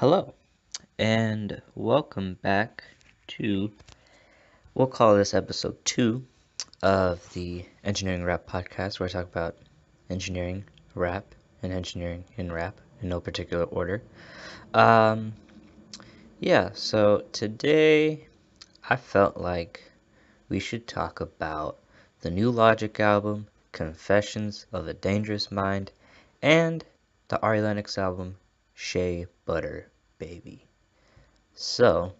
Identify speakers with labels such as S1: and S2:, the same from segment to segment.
S1: Hello, and welcome back to, we'll call this episode 2 of the Engineering Rap podcast, where I talk about engineering, rap, and engineering in rap in no particular order. Um, so today I felt like we should talk about the new Logic album, Confessions of a Dangerous Mind, and the Ari Lennox album, Shea Butter Baby. So,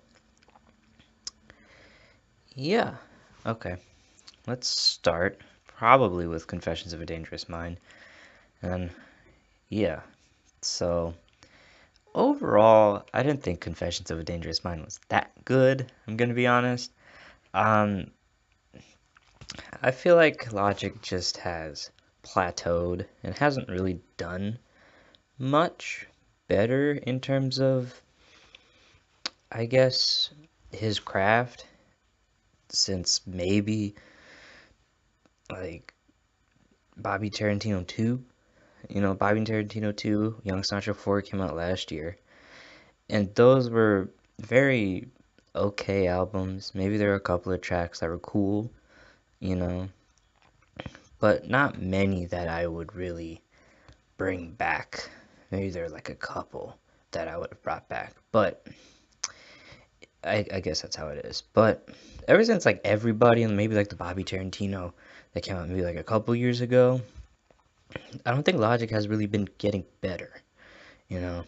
S1: yeah, okay. Let's start probably with Confessions of a Dangerous Mind. And yeah, so overall, I didn't think Confessions of a Dangerous Mind was that good, I'm gonna be honest. Um, I feel like Logic just has plateaued and hasn't really done much better in terms of, I guess, his craft since maybe like Bobby Tarantino 2. Bobby and Tarantino 2, Young Sinatra 4 came out last year. And those were very okay albums. Maybe there were a couple of tracks that were cool, you know, but not many that I would really bring back. Maybe there are like a couple that I would have brought back, but I guess that's how it is. But ever since like Everybody and maybe like the Bobby Tarantino that came out maybe like a couple years ago, I don't think Logic has really been getting better, you know.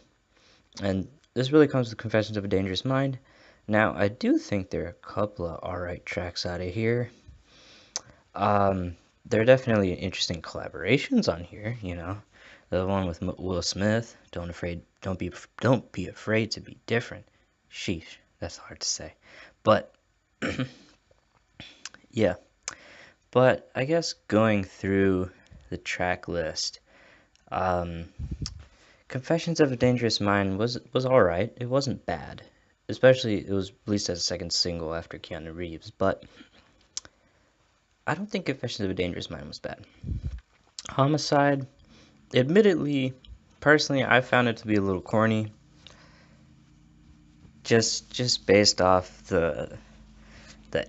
S1: And this really comes to Confessions of a Dangerous Mind. Now, I do think there are a couple of alright tracks out of here. There are definitely interesting collaborations on here, The one with Will Smith, don't be afraid to be different. Sheesh, that's hard to say. But yeah, but I guess going through the track list, um, Confessions of a Dangerous Mind was all right. It wasn't bad, especially it was released as a second single after Keanu Reeves. But I don't think Confessions of a Dangerous Mind was bad. Homicide, admittedly, personally, I found it to be a little corny. Just based off the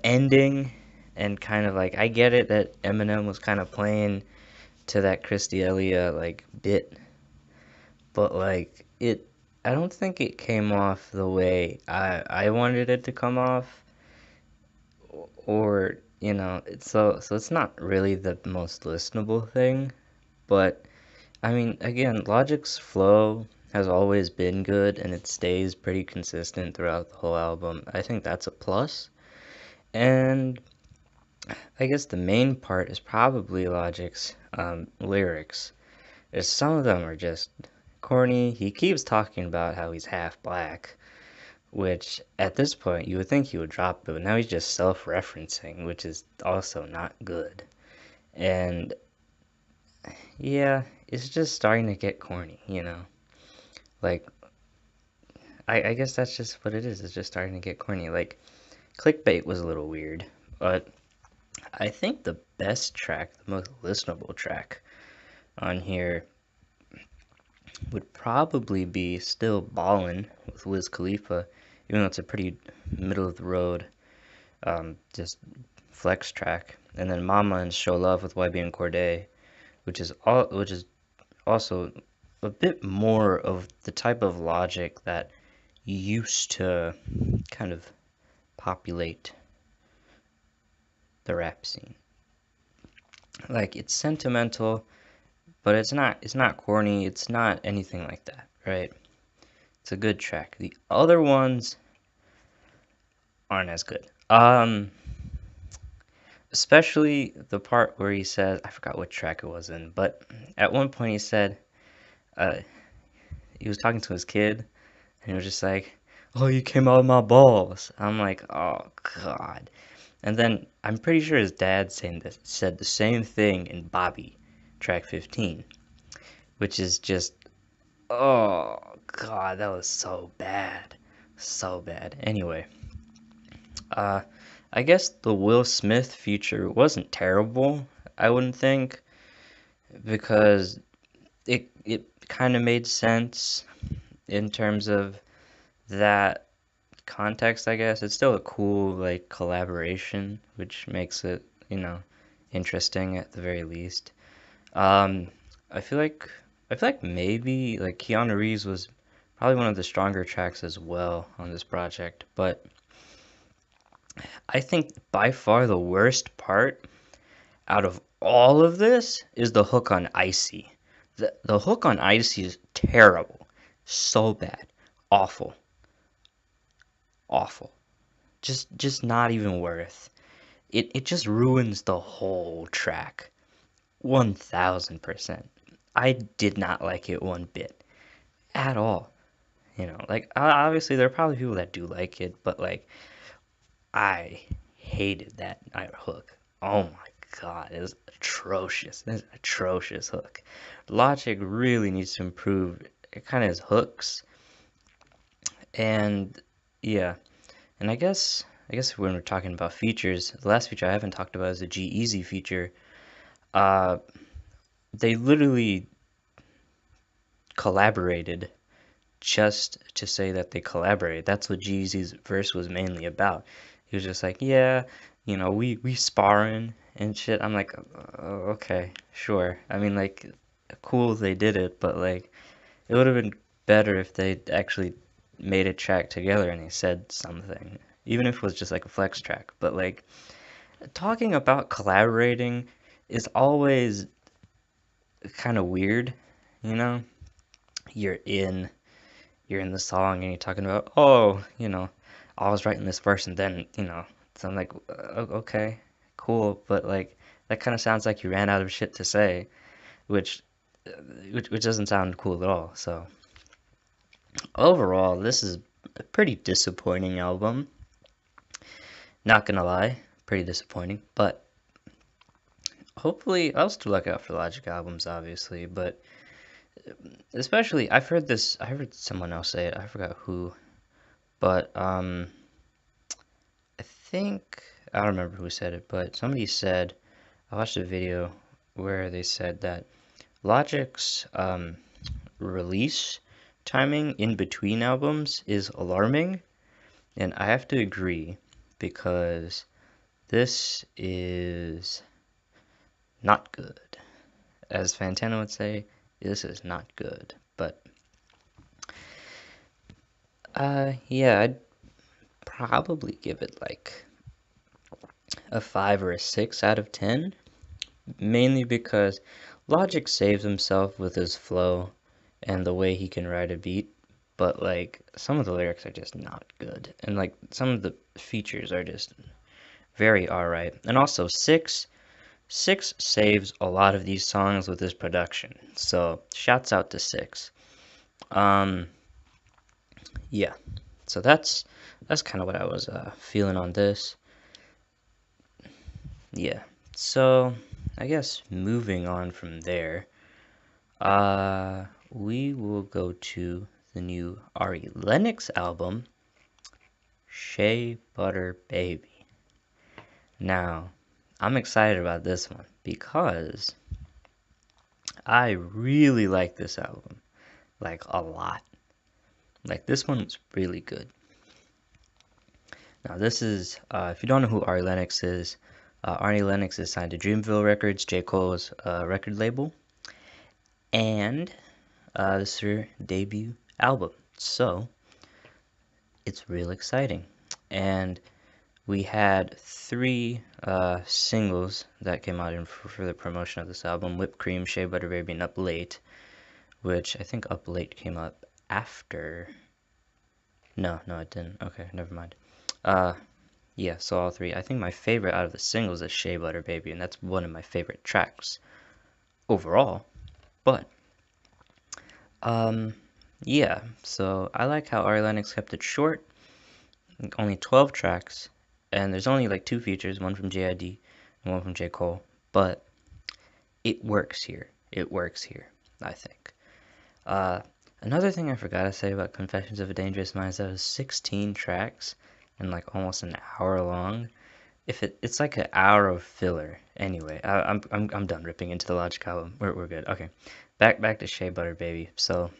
S1: ending and kind of like I get it that Eminem was kind of playing to that Christy Elia like bit, but like I don't think it came off the way I wanted it to come off, or so it's not really the most listenable thing. But I mean, again, Logic's flow has always been good and it stays pretty consistent throughout the whole album. I think that's a plus. And I guess the main part is probably Logic's lyrics. There's some of them are just corny. He keeps talking about how he's half black, which at this point you would think he would drop it, but now he's just self-referencing, which is also not good. And yeah, it's just starting to get corny. Like, I guess that's just what it is. It's just starting to get corny. Like, Clickbait was a little weird, but I think the best track, the most listenable track on here would probably be Still Ballin' with Wiz Khalifa, even though it's a pretty middle of the road, just flex track. And then Mama and Show Love with YB and Cordae, which is also a bit more of the type of Logic that used to kind of populate the rap scene. Like, it's sentimental, but it's not corny, it's not anything like that, right? It's a good track. The other ones aren't as good. Especially the part where he says, I forgot what track it was in, but at one point he said, uh, he was talking to his kid, and he was just like, "Oh, you came out of my balls." I'm like, "Oh God." And then I'm pretty sure his dad said the same thing in Bobby, track 15, which is just, oh God, that was so bad, so bad. Anyway, uh, I guess the Will Smith feature wasn't terrible. I wouldn't think, because it kind of made sense in terms of that context, I guess, it's still a cool like collaboration, which makes it, interesting at the very least. Um, I feel like I feel like maybe like Keanu Reeves was probably one of the stronger tracks as well on this project, but I think by far the worst part out of all of this is the hook on Icy. The hook on Icy is terrible. So bad. Awful. Awful. Just not even worth. It just ruins the whole track. 1000%. I did not like it one bit at all. Like obviously there are probably people that do like it, but like I hated that hook. Oh my God, it was atrocious. It's an atrocious hook. Logic really needs to improve kind of his hooks. And yeah, and I guess when we're talking about features, the last feature I haven't talked about is the G-Eazy feature. Uh, they literally collaborated just to say that they collaborated. That's what G-Eazy's verse was mainly about. He was just like, yeah, we sparring and shit. I'm like, okay, sure. I mean, like, cool they did it, but like, it would have been better if they actually made a track together and they said something, even if it was just like a flex track. But like, talking about collaborating is always kind of weird, you know? You're in you're in the song and you're talking about, oh, I was writing this verse and then, so I'm like, okay, cool, but like that kind of sounds like you ran out of shit to say, which which doesn't sound cool at all. So overall, this is a pretty disappointing album. Not gonna lie, pretty disappointing, but hopefully I'll still look out for Logic albums, obviously, but especially I heard someone else say it, I forgot who, but I think I don't remember who said it, but somebody said I watched a video where they said that Logic's release timing in between albums is alarming, and I have to agree because this is not good. As Fantana would say, this is not good. But yeah, I'd probably give it like a 5 or a 6 out of 10, mainly because Logic saves himself with his flow and the way he can ride a beat, but like some of the lyrics are just not good, and like some of the features are just very alright. And also Six saves a lot of these songs with his production, so shouts out to Six. Um, yeah, so that's kind of what I was feeling on this. Yeah, so I guess moving on from there, we will go to the new Ari Lennox album, Shea Butter Baby. Now, I'm excited about this one because I really like this album, like a lot. Like this one's really good. Now, this is if you don't know who Ari Lennox is, Ari Lennox is signed to Dreamville Records, J. Cole's record label, and this is her debut album. So it's real exciting. And we had three singles that came out for the promotion of this album: Whipped Cream, Shea Butter Baby, and Up Late, which I think Up Late came up after. No, it didn't. Okay, never mind. Uh, yeah, so all three. I think my favorite out of the singles is Shea Butter Baby, and that's one of my favorite tracks overall. But um, yeah, so I like how Ari Lennox kept it short, like only 12 tracks, and there's only like two features, one from JID and one from J. Cole, but it works here. It works here, I think. Uh, Another thing I forgot to say about Confessions of a Dangerous Mind is that it was 16 tracks and like almost an hour long. If it's like an hour of filler. Anyway, I'm done ripping into the Logic album. We're good. Okay, back to Shea Butter Baby. So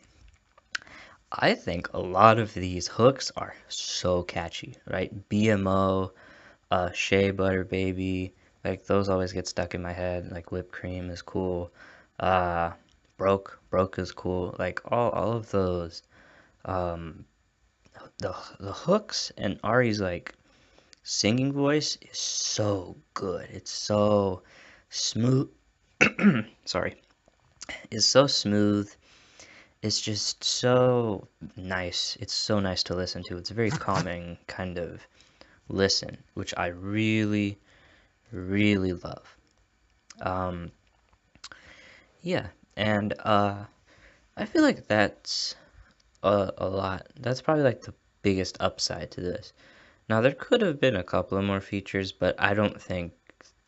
S1: I think a lot of these hooks are so catchy, right? BMO, Shea Butter Baby, like those always get stuck in my head. Like whipped cream is cool. Uh, broke is cool. Like all of those. Um, the hooks and Ari's like singing voice is so good. It's so smooth. Sorry, it's so smooth. It's just so nice. It's so nice to listen to. It's a very calming kind of listen, which I really, really love. Um, yeah, and I feel like that's a lot. That's probably like the biggest upside to this. Now, there could have been a couple of more features, but I don't think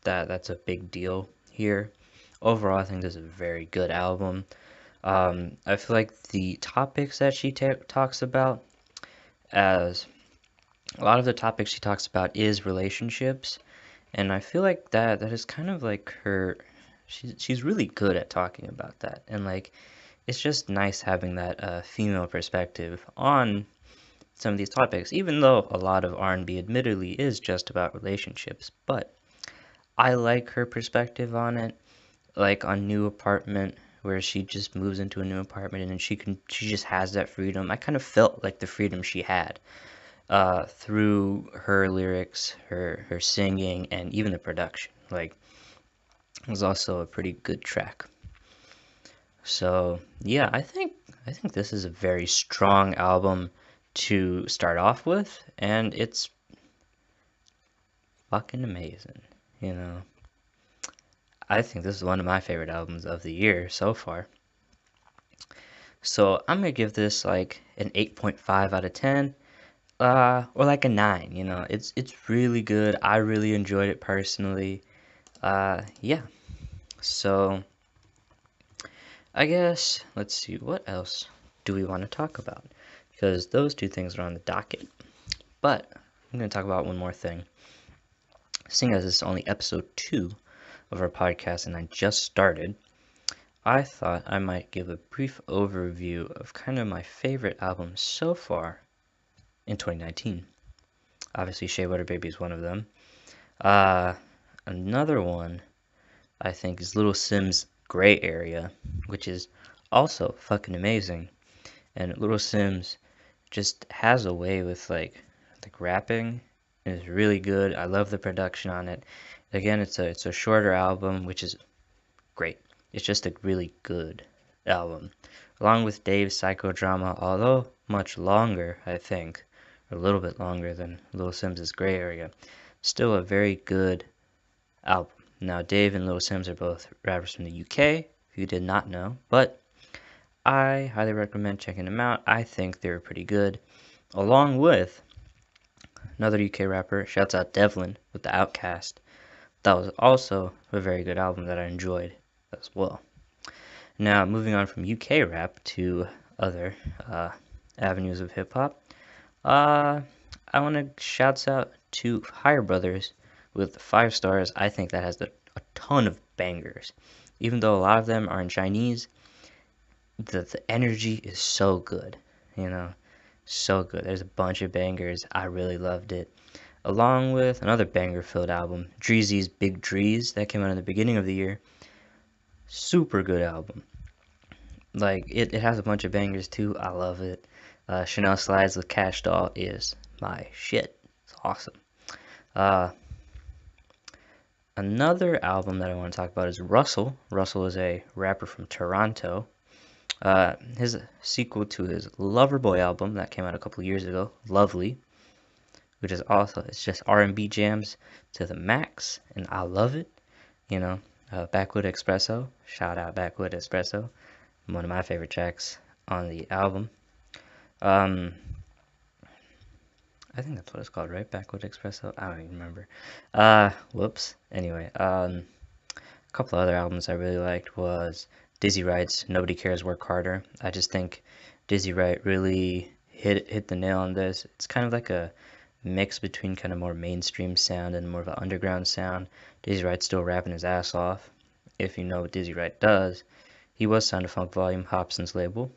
S1: that that's a big deal here. Overall, I think this is a very good album. I feel like the topics that she talks about, as a lot of the topics she talks about is relationships, and I feel like that is kind of like her. She's really good at talking about that, and like it's just nice having that female perspective on some of these topics, even though a lot of R&B admittedly is just about relationships. But I like her perspective on it, like on New Apartment, where she just moves into a new apartment and she just has that freedom. I kind of felt like the freedom she had through her lyrics, her singing, and even the production. Like it was also a pretty good track. So yeah, I think this is a very strong album to start off with, and it's fucking amazing. You know, I think this is one of my favorite albums of the year so far. So I'm gonna give this like an 8.5 out of 10, or like a 9. You know, it's really good. I really enjoyed it personally. Yeah. So I guess let's see what else do we want to talk about because those two things are on the docket. But I'm gonna talk about one more thing. Seeing as this is only episode 2 of our podcast and I just started, I thought I might give a brief overview of kind of my favorite albums so far in 2019. Obviously, Shea Butter Baby is one of them. Uh, Another one I think is Little Sim's Gray Area, which is also fucking amazing. And Little Sims just has a way with like rapping. It's really good. I love the production on it. Again, it's a shorter album, which is great. It's just a really good album. Along with Dave's Psychodrama, although much longer, I think, a little bit longer than Little Sim's Gray Area, still a very good album. Now, Dave and Little Sims are both rappers from the UK, if you did not know, but I highly recommend checking them out. I think they're pretty good. Along with another UK rapper, shouts out Devlin with The Outcast. That was also a very good album that I enjoyed as well. Now, moving on from UK rap to other avenues of hip hop, I want to shout out to Higher Brothers with 5 stars. I think that has a ton of bangers. Even though a lot of them are in Chinese, the energy is so good, you know, so good. There's a bunch of bangers. I really loved it. Along with another banger-filled album, Dreezy's Big Drees, that came out in the beginning of the year. Super good album. Like, it has a bunch of bangers too. I love it. Chanel Slides with Cash Doll is my shit. It's awesome. Uh, Another album that I want to talk about is Russell. Russell is a rapper from Toronto. His sequel to his Loverboy album that came out a couple years ago, Lovely, which is also, it's just R&B jams to the max, and I love it. You know, Backwood Espresso, shout out Backwood Espresso, one of my favorite tracks on the album. Um, I think that's what it's called, right? Backwood Espresso? I don't even remember. Whoops. Anyway, a couple other albums I really liked was Dizzy Wright's Nobody Cares Work Harder. I just think Dizzy Wright really hit the nail on this. It's kind of like a mix between kind of more mainstream sound and more of an underground sound. Dizzy Wright's still rapping his ass off. If you know what Dizzy Wright does, he was signed to Funk Volume, Hobson's label.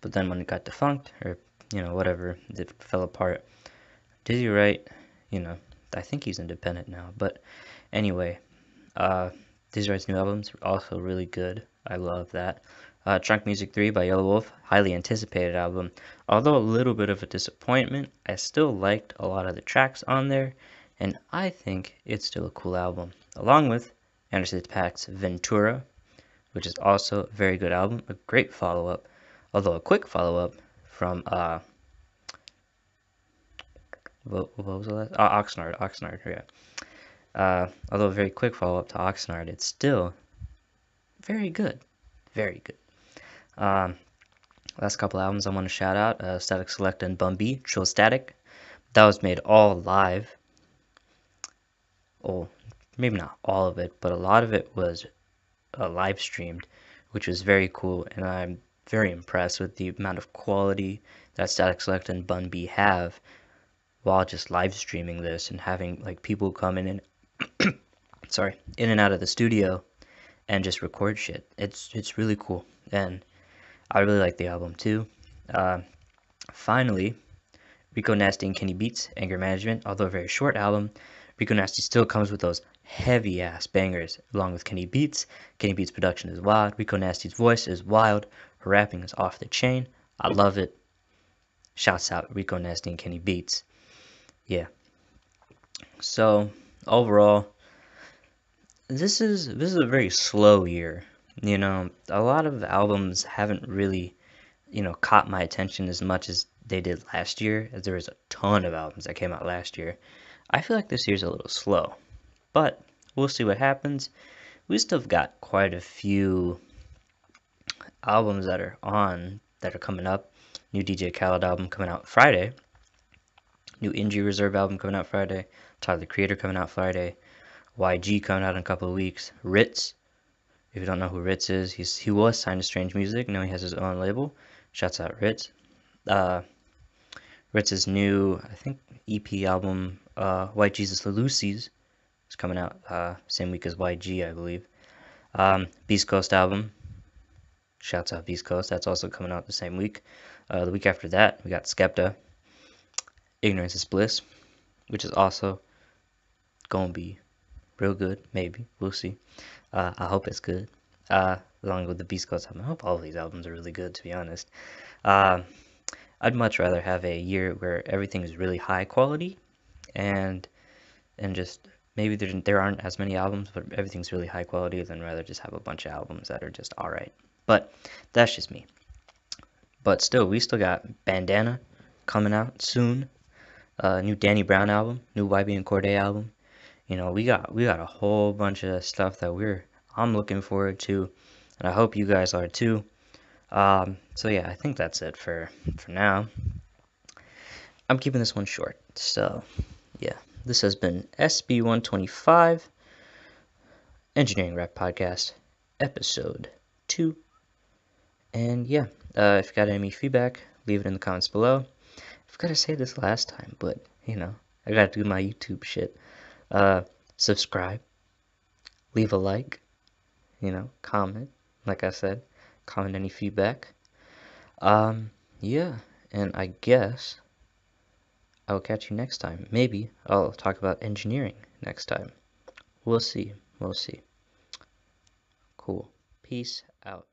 S1: but then when it got defunct, or whatever, it fell apart. Dizzy Wright, you know, I think he's independent now, but anyway, uh, Dizzy Wright's new album's also really good. I love that. Trunk Music 3 by Yellow Wolf, highly anticipated album. Although a little bit of a disappointment, I still liked a lot of the tracks on there, and I think it's still a cool album. Along with Anderson .Paak's Ventura, which is also a very good album, a great follow-up, although a quick follow-up from, what was the last? Oxnard, yeah. Although a very quick follow-up to Oxnard, it's still very good. Very good. Um, Last couple albums I want to shout out, Static Select and Bun B, Trill Static. That was made all live. Oh, maybe not all of it, but a lot of it was live streamed, which was very cool, and I'm very impressed with the amount of quality that Static Select and Bun B have while just live streaming this and having like people come in and in and out of the studio and just record shit. It's really cool, and I really like the album too. Uh, Finally, Rico Nasty and Kenny Beats, Anger Management. Although a very short album, Rico Nasty still comes with those heavy ass bangers along with Kenny Beats. Kenny Beats' production is wild. Rico Nasty's voice is wild. Her rapping is off the chain. I love it. Shouts out Rico Nasty and Kenny Beats. Yeah. So overall, this is a very slow year. A lot of albums haven't really, caught my attention as much as they did last year, as there was a ton of albums that came out last year. I feel like this year's a little slow, but we'll see what happens. We still have got quite a few albums that are coming up. New DJ Khaled album coming out Friday. New Injury Reserve album coming out Friday. Tyler the Creator coming out Friday. YG coming out in a couple of weeks. Ritz. If you don't know who Ritz is, he was signed to Strange Music. Now he has his own label. Shouts out Ritz. Ritz's new, I think, EP album, White Jesus Lucy's, is coming out same week as YG, I believe. Beast Coast album. Shouts out Beast Coast. That's also coming out the same week. The week after that, we got Skepta. Ignorance is Bliss, which is also going to be real good, maybe. We'll see. I hope it's good. Along with the Beast Coast album. I hope all of these albums are really good, to be honest. I'd much rather have a year where everything is really high quality and just maybe there aren't as many albums, but everything's really high quality than rather just have a bunch of albums that are just alright. But that's just me. But still, we still got Bandana coming out soon. New Danny Brown album, new YB and Cordae album. We got a whole bunch of stuff that I'm looking forward to, and I hope you guys are too. So yeah, I think that's it for now. I'm keeping this one short. So yeah, this has been SB125 Engineering Rap Podcast, episode 2. And yeah, if you got any feedback, leave it in the comments below. I've got to say this last time, but I got to do my YouTube shit. Subscribe, leave a like, comment, like I said, comment any feedback. Yeah, and I guess I'll catch you next time. Maybe I'll talk about engineering next time. We'll see. Cool. Peace out.